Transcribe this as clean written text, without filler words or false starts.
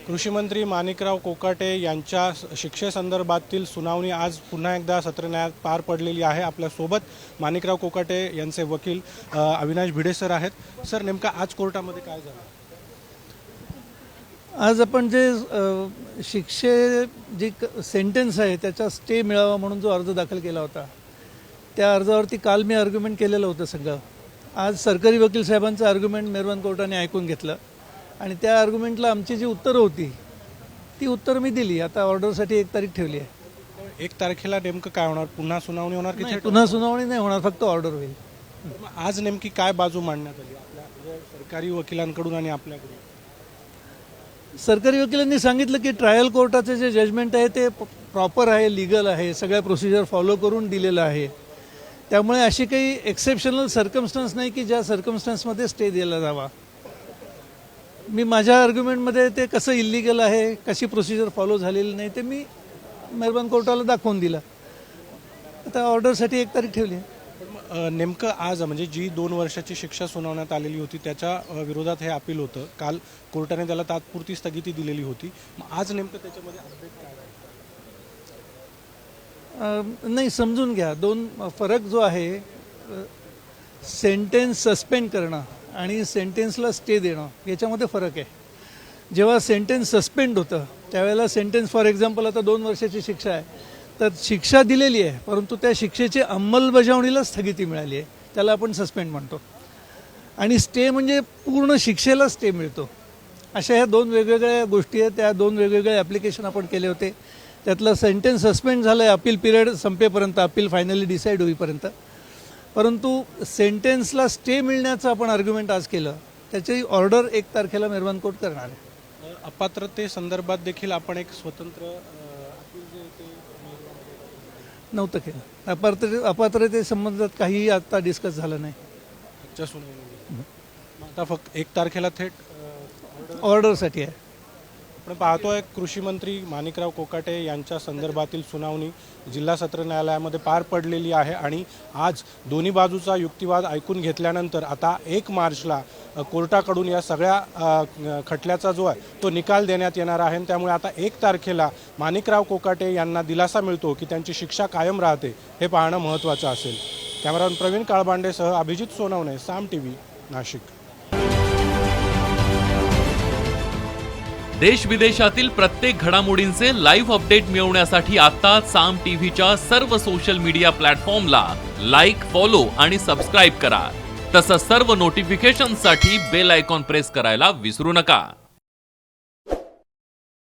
कृषी मंत्री माणिकराव कोकाटे यांच्या शिक्षेसंदर्भातील सुनावणी आज पुन्हा एकदा सत्र न्यायालयात पार पडलेली आहे। आपल्यासोबत माणिकराव कोकाटे यांचे वकील अविनाश भिडे सर आहेत। सर, नेमका आज कोर्टामध्ये काय झालं? आज आपण जे शिक्षे जी सेंटेन्स आहे त्याचा स्टे मिळावा म्हणून जो अर्ज दाखल केला होता त्या अर्जावरती काल मी आर्ग्युमेंट केलेलं होतं सगळं। आज सरकारी वकील साहेबांचं आर्ग्युमेंट मेहरबान कोर्टाने ऐकून घेतलं आणि त्या आर्ग्युमेंटला आमची जी उत्तरं होती ती उत्तरं मी दिली। आता ऑर्डरसाठी 1 तारीख ठेवली आहे। 1 तारखेला नेमकं काय होणार? पुन्हा सुनावणी होणार की पुन्हा सुनावणी नाही होणार, फक्त ऑर्डर होईल। आज नेमकी काय बाजू मांडण्यात आली आपल्या सरकारी वकिलांकडून आणि आपल्याकडून? सरकारी वकिलांनी सांगितलं की ट्रायल कोर्टाचे जे जजमेंट आहे ते प्रॉपर आहे, लीगल आहे, सगळ्या प्रोसिजर फॉलो करून दिलेलं आहे। त्यामुळे अशी काही एक्सेप्शनल सर्कमस्टन्स नाही की ज्या सर्कमस्टन्समध्ये स्टे दिला जावा। मी माझ्या आर्ग्युमेंटमध्ये ते कसं इलिगल आहे, कशी प्रोसिजर फॉलो झालेली नाही ते मी मेहरबान कोर्टाला दाखवून दिलं। आता ऑर्डरसाठी 1 तारीख ठेवली आहे। नेमकं आज म्हणजे जी 2 वर्षाची शिक्षा सुनावण्यात आलेली होती त्याच्या विरोधात हे अपील होतं। काल कोर्टाने त्याला तात्पुरती स्थगिती दिलेली होती। मग आज नेमकं त्याच्यामध्ये अपडेट काय आहे? नाही, समजून घ्या, 2 फरक जो आहे, सेंटेन्स सस्पेंड करणं आणि सेंटेन्सला स्टे देणं याच्यामध्ये फरक आहे। जेव्हा सेंटेन्स सस्पेंड होतं त्यावेळेला सेंटेन्स फॉर एक्झाम्पल आता 2 वर्षाची शिक्षा आहे तर शिक्षा दिलेली आहे परंतु त्या शिक्षेची अंमलबजावणीला स्थगिती मिळाली आहे, त्याला आपण सस्पेंड म्हणतो। आणि स्टे म्हणजे पूर्ण शिक्षेला स्टे मिळतो। अशा ह्या 2 वेगवेगळ्या गोष्टी आहेत। त्या 2 वेगवेगळे ॲप्लिकेशन आपण केले होते। त्यातलं सेंटेन्स सस्पेंड झालं आहे अपील पिरियड संपेपर्यंत, अपील फायनली डिसाईड होईपर्यंत, परंतु सेंटेन्सला स्टे मिळण्याचं आपण आर्ग्युमेंट आज केलं। त्याची ऑर्डर 1 तारखेला मेहरबान कोर्ट करणार आहे। अपात्रतेसंदर्भात देखील आपण एक स्वतंत्र अपील जे ते नव्हतं केलं। अपात्रतेसंबंधात काहीही आता डिस्कस झालं नाही आजच्या सुनावणीमध्ये। आता फक्त 1 तारखेला थेट ऑर्डरसाठी आहे। आपण पाहतोय कृषी मंत्री माणिकराव कोकाटे यांच्या संदर्भातील सुनावणी जिल्हा सत्र न्यायालयामध्ये पार पडलेली आहे आणि आज दोन्ही बाजूचा युक्तिवाद ऐकून घेतल्यानंतर आता 1 मार्चला कोर्टाकडून या सगळ्या खटल्याचा जो आहे तो निकाल देण्यात येणार आहे। त्यामुळे आता 1 तारखेला माणिकराव कोकाटे यांना दिलासा मिळतो की त्यांची शिक्षा कायम राहते हे पाहणं महत्त्वाचं असेल। कॅमेरामन प्रवीण काळबांडेसह अभिजित सोनवणे, साम टीव्ही, नाशिक। देश विदेशातील प्रत्येक घडामोडींचे लाईव्ह अपडेट मिळवण्यासाठी आता साम टीव्हीच्या सर्व सोशल मीडिया प्लॅटफॉर्मला लाईक, फॉलो आणि सबस्क्राईब करा। तसंच सर्व नोटिफिकेशनसाठी बेल आयकॉन प्रेस करायला विसरू नका।